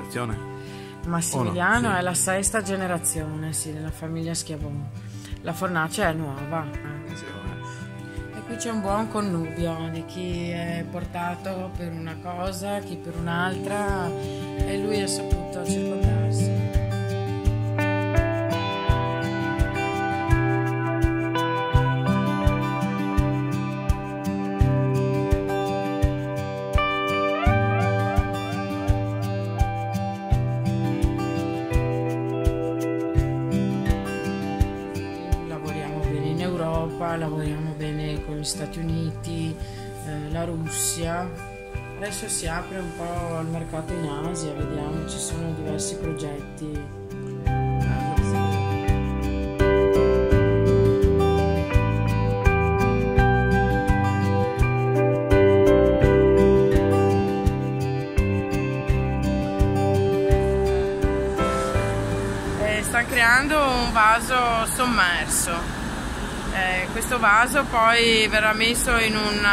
generazione? Massimiliano Sì. è la sesta generazione, sì, della famiglia Schiavon. La fornace è nuova. E qui c'è un buon connubio di chi è portato per una cosa, chi per un'altra, e lui ha saputo circondarsi. Lavoriamo bene con gli Stati Uniti, la Russia. Adesso si apre un po' il mercato in Asia, vediamo, ci sono diversi progetti. Stanno creando un vaso sommerso. Questo vaso poi verrà messo in un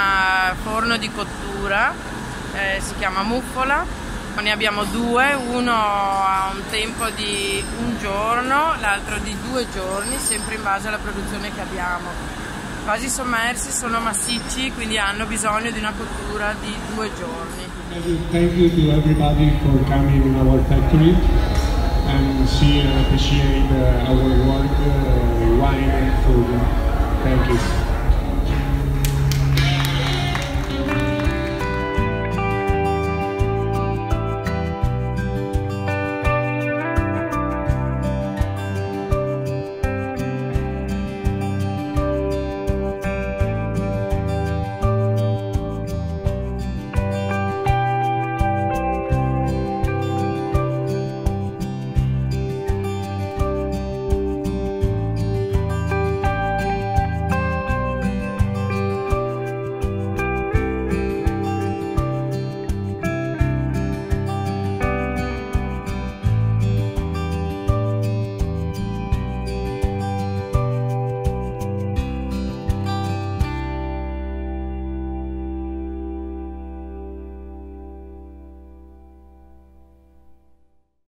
forno di cottura, si chiama muffola. Ne abbiamo due, uno ha un tempo di un giorno, l'altro di 2 giorni, sempre in base alla produzione che abbiamo. I vasi sommersi sono massicci, quindi hanno bisogno di una cottura di 2 giorni. Thank you to everybody for coming in our factory and see and appreciate our work, wine and food. Thank you.